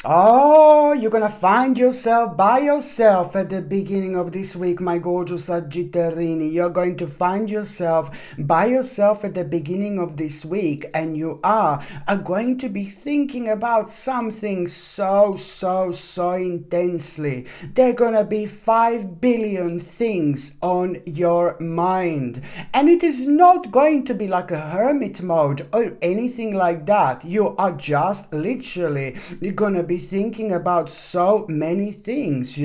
Oh, you're gonna find yourself by yourself at the beginning of this week, my gorgeous Sagittarini. You're going to find yourself by yourself at the beginning of this week, and you are going to be thinking about something so intensely. There are gonna be 5 billion things on your mind, and it is not going to be like a hermit mode or anything like that. You are just literally gonna be thinking about so many things,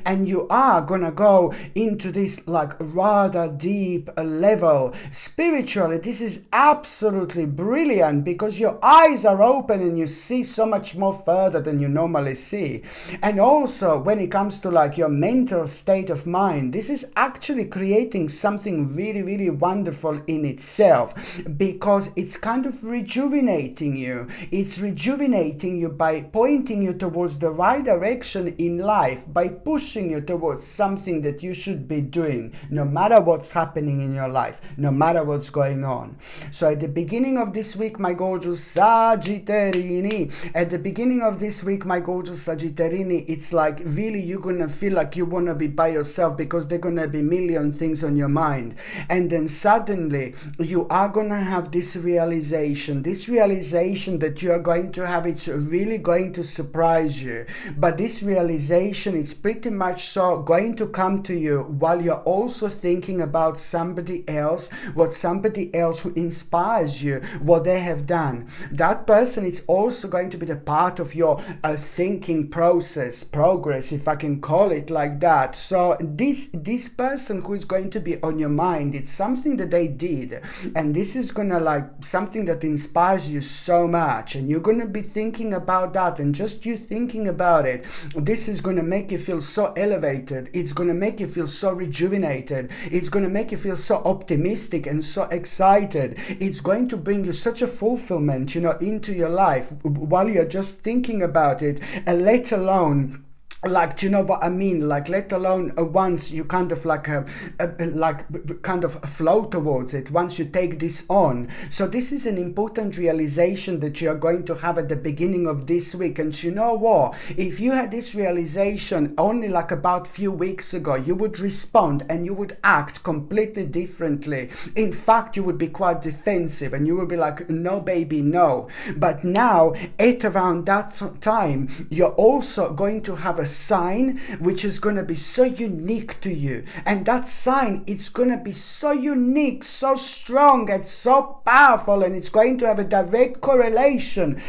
and you are gonna go into this like rather deep level spiritually. This is absolutely brilliant because your eyes are open and you see so much more further than you normally see. And also when it comes to like your mental state of mind, this is actually creating something really wonderful in itself, because it's kind of rejuvenating you. It's rejuvenating you by pointing you towards the right direction in life, by pushing you towards something that you should be doing, no matter what's happening in your life, no matter what's going on. So at the beginning of this week, my gorgeous Sagittarini, at the beginning of this week, my gorgeous Sagittarini, it's like really you're gonna feel like you wanna be by yourself because there are gonna be million things on your mind. And then suddenly you are gonna have this realization that you are going to have. It's really going to surprise you, but this realization is pretty much so going to come to you while you're also thinking about somebody else, what somebody else who inspires you, what they have done. That person is also going to be the part of your thinking process, progress, if I can call it like that. So this person who is going to be on your mind, it's something that they did, and this is gonna like something that inspires you so much, and you're gonna be thinking about that, and just you thinking about it, this is gonna make you feel so elevated. It's gonna make you feel so rejuvenated. It's gonna make you feel so optimistic and so excited. It's going to bring you such a fulfillment, into your life while you're just thinking about it, and let alone like, do you know what I mean? Like, let alone once you kind of like kind of flow towards it, once you take this on. So this is an important realization that you are going to have at the beginning of this week. And you know what? If you had this realization only like about few weeks ago, you would respond and you would act completely differently. In fact, you would be quite defensive and you would be like, no baby, no. But now at around that time, you're also going to have a sign which is going to be so unique to you, and that sign, it's going to be so unique, so strong and so powerful, and it's going to have a direct correlation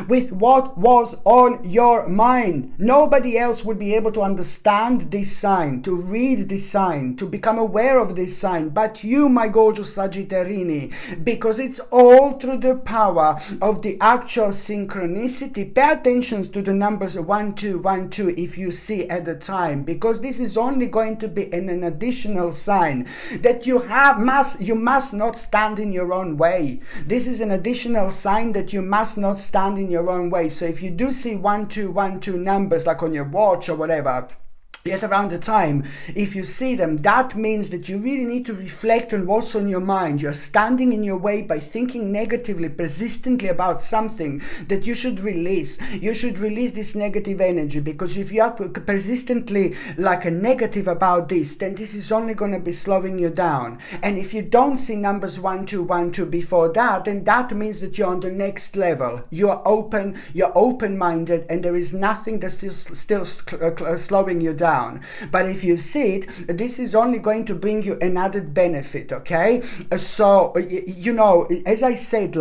with what was on your mind. Nobody else would be able to understand this sign, to read this sign, to become aware of this sign, but you, my gorgeous Sagittarini, because it's all through the power of the actual synchronicity. Pay attention to the numbers 1 2 if you see at the time, because this is only going to be an additional sign that you must not stand in your own way. This is an additional sign that you must not stand in your own way. So if you do see 1 2 numbers like on your watch or whatever, yet around the time, if you see them, that means that you really need to reflect on what's on your mind. You're standing in your way by thinking negatively, persistently about something that you should release. You should release this negative energy, because if you are persistently like a negative about this, then this is only going to be slowing you down. And if you don't see numbers 1 2 before that, then that means that you're on the next level. You're open-minded, and there is nothing that's still slowing you down. But if you see it, this is only going to bring you an added benefit, okay? So, as I said,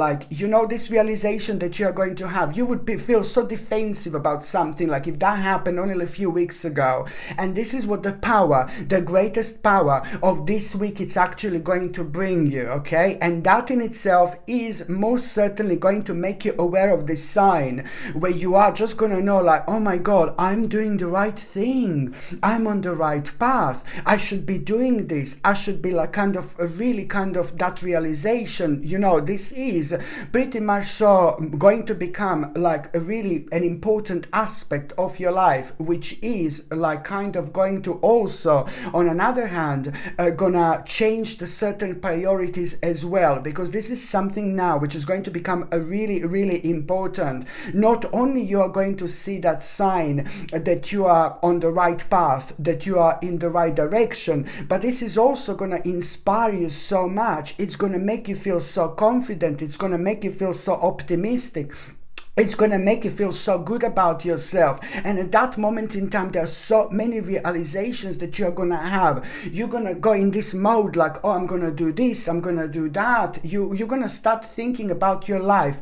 this realization that you're going to have, you would feel so defensive about something, like if that happened only a few weeks ago. And this is what the greatest power of this week, it's actually going to bring you, okay? And that in itself is most certainly going to make you aware of this sign, where you are just going to know like, oh my God, I'm doing the right thing. I'm on the right path. I should be doing this. I should be like kind of really kind of that realization. This is pretty much so going to become like a really an important aspect of your life, which is like kind of going to also, on another hand, gonna change the certain priorities as well, because this is something now which is going to become a really, really important. Not only you are going to see that sign that you are on the right path, that you are in the right direction, but this is also going to inspire you so much. It's going to make you feel so confident. It's going to make you feel so optimistic. It's going to make you feel so good about yourself. And at that moment in time, there are so many realizations that you're going to have. You're going to go in this mode like, oh, I'm going to do this, I'm going to do that. You're going to start thinking about your life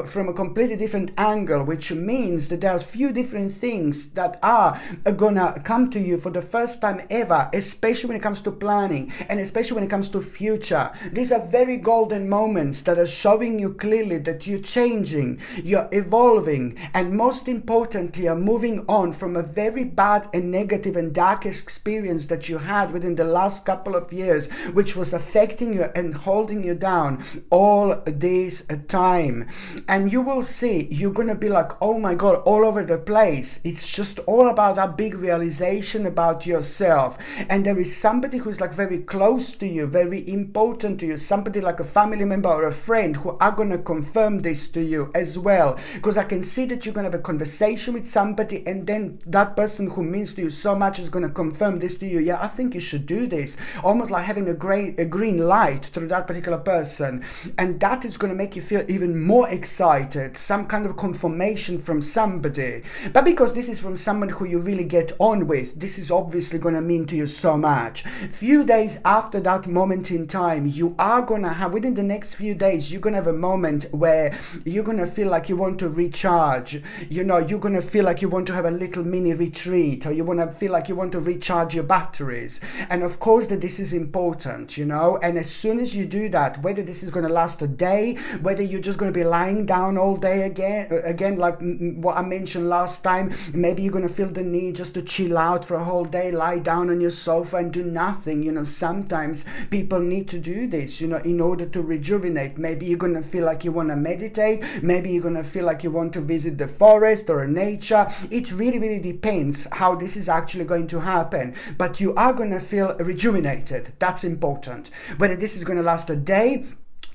from a completely different angle, which means that there's few different things that are going to come to you for the first time ever, especially when it comes to planning and especially when it comes to future. These are very golden moments that are showing you clearly that you're changing, you're evolving, and most importantly are moving on from a very bad and negative and dark experience that you had within the last couple of years, which was affecting you and holding you down all this time. And you will see, you're gonna be like, oh my god, all over the place. It's just all about that big realization about yourself. And there is somebody who's like very close to you, very important to you, somebody like a family member or a friend who are gonna confirm this to you as well. Because I can see that you're going to have a conversation with somebody, and then that person who means to you so much is going to confirm this to you. Yeah, I think you should do this. Almost like having a green light through that particular person. And that is going to make you feel even more excited. Some kind of confirmation from somebody. But because this is from someone who you really get on with, this is obviously going to mean to you so much. Few days after that moment in time, you are going to have, within the next few days, you're going to have a moment where you're going to feel like you want to recharge. You're going to feel like you want to have a little mini retreat, or you want to feel like you want to recharge your batteries. And of course that this is important, and as soon as you do that, whether this is going to last a day, whether you're just going to be lying down all day again like what I mentioned last time, maybe you're going to feel the need just to chill out for a whole day, lie down on your sofa and do nothing. Sometimes people need to do this, in order to rejuvenate. Maybe you're going to feel like you want to meditate, maybe you're going to feel like you want to visit the forest or nature. It really, really depends how this is actually going to happen. But you are going to feel rejuvenated. That's important. Whether this is going to last a day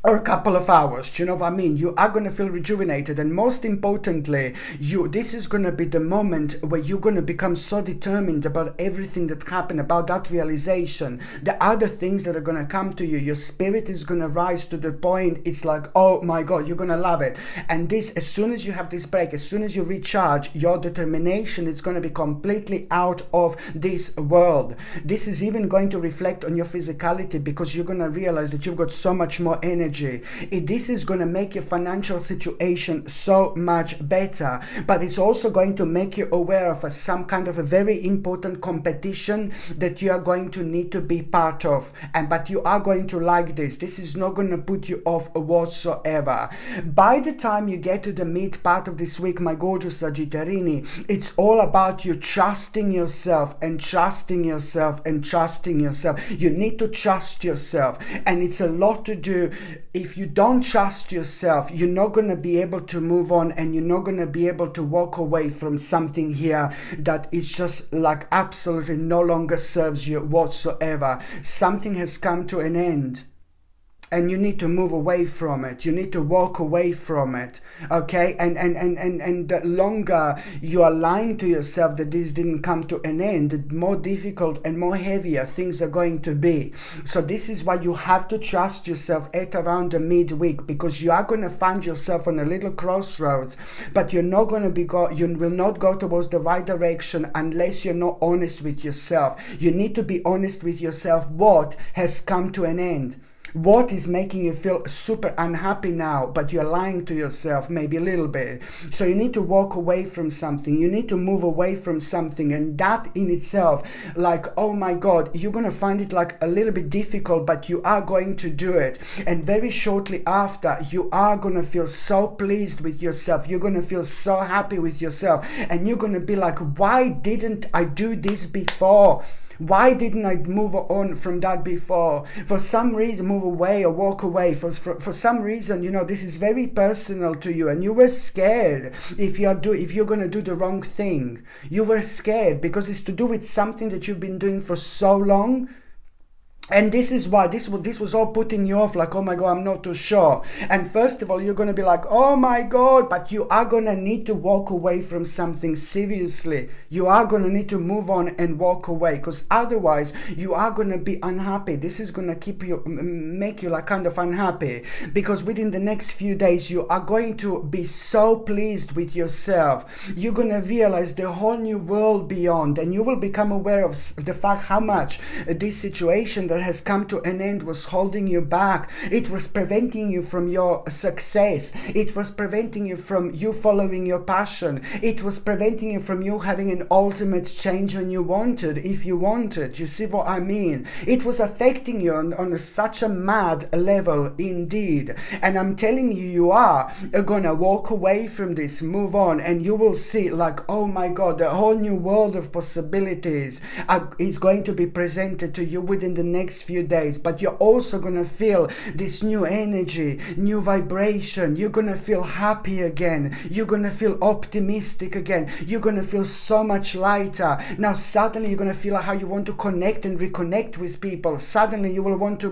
or a couple of hours, do you know what I mean? You are going to feel rejuvenated, and most importantly, this is going to be the moment where you're going to become so determined about everything that happened, about that realization, the other things that are going to come to you. Your spirit is going to rise to the point, it's like, oh my god, you're going to love it. And this, as soon as you have this break, as soon as you recharge, your determination is going to be completely out of this world. This is even going to reflect on your physicality, because you're going to realize that you've got so much more energy. This is going to make your financial situation so much better, but it's also going to make you aware of some kind of a very important competition that you are going to need to be part of. But you are going to like this. This is not going to put you off whatsoever. By the time you get to the mid part of this week, my gorgeous Sagittarini, it's all about you trusting yourself and trusting yourself and trusting yourself. You need to trust yourself, and it's a lot to do. If you don't trust yourself, you're not going to be able to move on, and you're not going to be able to walk away from something here that is just like absolutely no longer serves you whatsoever. Something has come to an end, and you need to move away from it. You need to walk away from it, okay? And the longer you are lying to yourself that this didn't come to an end, the more difficult and more heavier things are going to be. So this is why you have to trust yourself at around the midweek, because you are going to find yourself on a little crossroads, but you're not going to you will not go towards the right direction unless you're not honest with yourself. You need to be honest with yourself. What has come to an end? What is making you feel super unhappy now, but you're lying to yourself maybe a little bit. So you need to walk away from something. You need to move away from something. And that in itself, like, oh my God, you're going to find it like a little bit difficult, but you are going to do it. And very shortly after, you are going to feel so pleased with yourself. You're going to feel so happy with yourself. And you're going to be like, why didn't I do this before? Why didn't I move on from that before? For some reason, move away or walk away. For some reason, you know, this is very personal to you, and you were scared if you're going to do the wrong thing. You were scared because it's to do with something that you've been doing for so long. And this is why this was all putting you off, like, oh my God, I'm not too sure. And first of all, you're going to be like, oh my God, but you are going to need to walk away from something seriously. You are going to need to move on and walk away, because otherwise you are going to be unhappy. This is going to make you like kind of unhappy, because within the next few days, you are going to be so pleased with yourself. You're going to realize the whole new world beyond, and you will become aware of the fact how much this situation that has come to an end was holding you back. It was preventing you from your success. It was preventing you from you following your passion. It was preventing you from you having an ultimate change when you wanted, if you wanted. You see what I mean? It was affecting you on such a mad level indeed. And I'm telling you, you are gonna walk away from this, move on, and you will see like, oh my God, the whole new world of possibilities is going to be presented to you within the next few days. But you're also going to feel this new energy, new vibration. You're going to feel happy again. You're going to feel optimistic again. You're going to feel so much lighter. Now suddenly you're going to feel how you want to connect and reconnect with people. Suddenly you will want to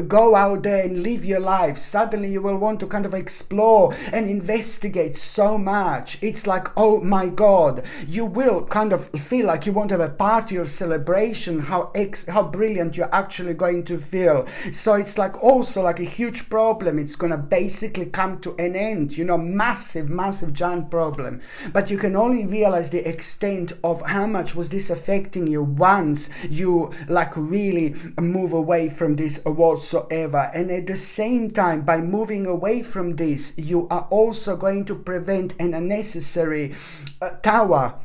go out there and live your life. Suddenly you will want to kind of explore and investigate so much. It's like, oh my God, you will kind of feel like you want to have a party or celebration, how brilliant you're actually going to feel. So it's like also like a huge problem. It's gonna basically come to an end, you know, massive giant problem. But you can only realize the extent of how much was this affecting you once you like really move away from this whatsoever. And at the same time, by moving away from this, you are also going to prevent an unnecessary tower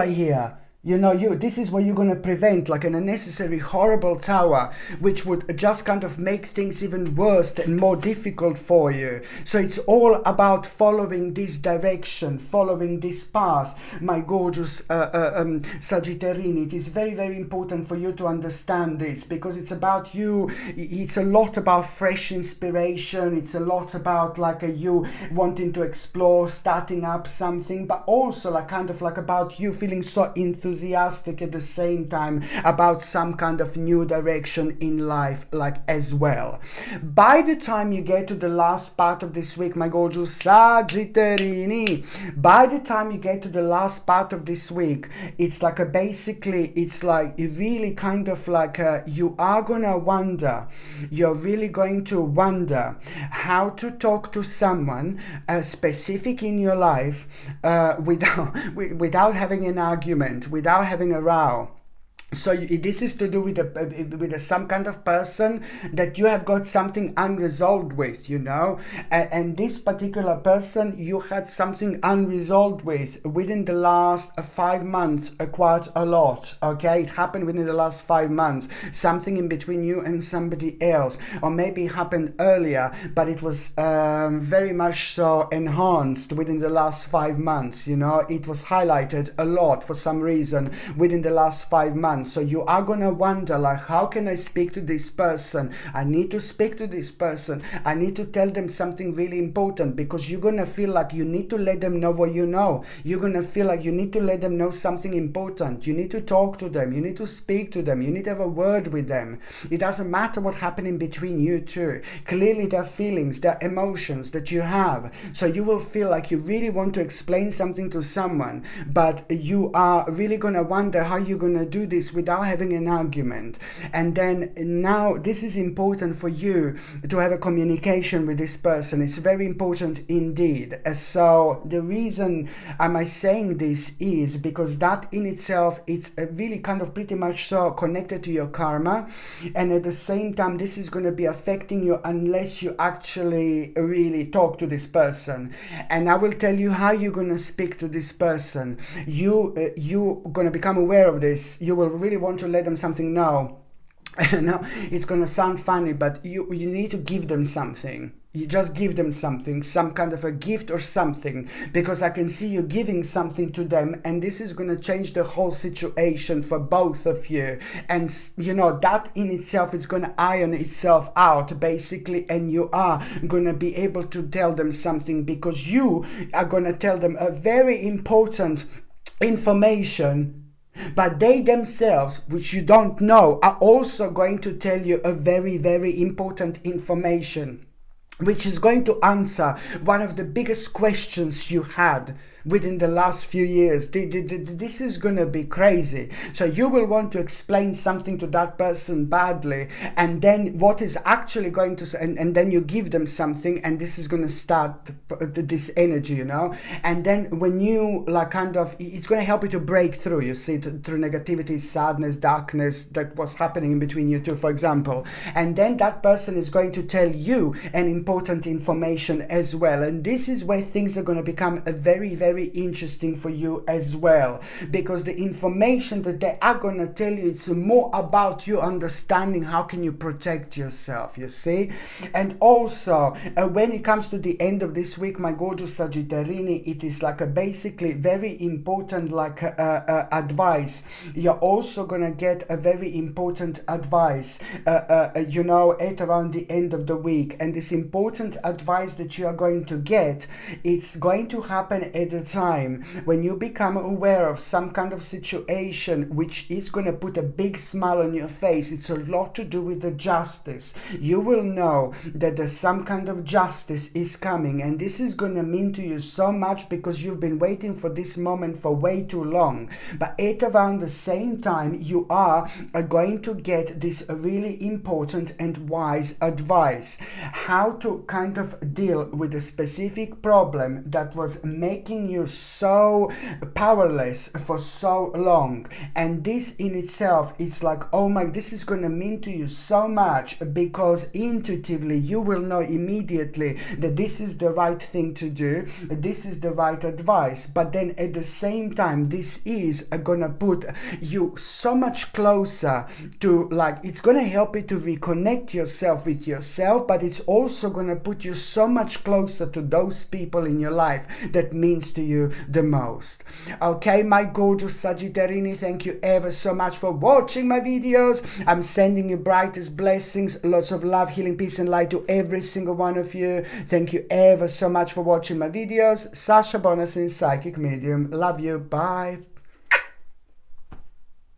here. You know, this is what you're going to prevent, like an unnecessary horrible tower, which would just kind of make things even worse and more difficult for you. So it's all about following this direction, following this path, my gorgeous Sagittarini. It is very, very important for you to understand this, because it's about you. It's a lot about fresh inspiration. It's a lot about like you wanting to explore, starting up something, but also like kind of like about you feeling so enthusiastic at the same time about some kind of new direction in life, like as well. By the time you get to the last part of this week, my gorgeous Sagittarini, by the time you get to the last part of this week, it's like it's like really kind of like you are gonna wonder, you're really going to wonder how to talk to someone specific in your life without having an argument, without having a row. So this is to do with some kind of person that you have got something unresolved with, you know, and this particular person you had something unresolved with within the last 5 months, quite a lot. Okay, it happened within the last 5 months, something in between you and somebody else, or maybe it happened earlier, but it was very much so enhanced within the last 5 months. You know, it was highlighted a lot for some reason within the last 5 months. So you are gonna wonder, like, how can I speak to this person? I need to speak to this person. I need to tell them something really important, because you're gonna feel like you need to let them know what you know. You're gonna feel like you need to let them know something important. You need to talk to them. You need to speak to them. You need to have a word with them. It doesn't matter what happened in between you two. Clearly there are feelings, there are emotions that you have. So you will feel like you really want to explain something to someone, but you are really gonna wonder how you're gonna do this this without having an argument. And then now this is important for you to have a communication with this person. It's very important indeed. So the reason am I saying this is because that in itself, it's really kind of pretty much so connected to your karma, and at the same time this is going to be affecting you unless you actually really talk to this person. And I will tell you how you're going to speak to this person. You're going to become aware of this. You will really want to let them something know. I know it's going to sound funny, but you need to give them something. You just give them something, some kind of a gift or something, because I can see you giving something to them, and this is going to change the whole situation for both of you. And you know, that in itself is going to iron itself out basically, and you are going to be able to tell them something, because you are going to tell them a very important information. But they themselves, which you don't know, are also going to tell you a very, very important information, which is going to answer one of the biggest questions you had within the last few years. This is going to be crazy. So you will want to explain something to that person badly, and then what is actually going to, and then you give them something, and this is going to start this energy, you know. And then when you like kind of, it's going to help you to break through, you see, through negativity, sadness, darkness, that was happening in between you two, for example. And then that person is going to tell you an important information as well. And this is where things are going to become a very, very interesting for you as well, because the information that they are going to tell you, it's more about you understanding how can you protect yourself, you see. And also when it comes to the end of this week, my gorgeous Sagittarini, it is like a basically very important like advice. You're also going to get a very important advice you know, at around the end of the week. And this important advice that you are going to get, it's going to happen at a time when you become aware of some kind of situation which is going to put a big smile on your face. It's a lot to do with the justice. You will know that there's some kind of justice is coming, and this is going to mean to you so much because you've been waiting for this moment for way too long. But at around the same time, you are going to get this really important and wise advice, how to kind of deal with a specific problem that was making you so powerless for so long. And this in itself, it's like, oh my, this is going to mean to you so much, because intuitively you will know immediately that this is the right thing to do, this is the right advice. But then at the same time, this is going to put you so much closer to, like, it's going to help you to reconnect yourself with yourself, but it's also going to put you so much closer to those people in your life that means to you the most. Okay, my gorgeous Sagittarini, thank you ever so much for watching my videos. I'm sending you brightest blessings, lots of love, healing, peace and light to every single one of you. Thank you ever so much for watching my videos. Sasha Bonasin, psychic medium. Love you. Bye.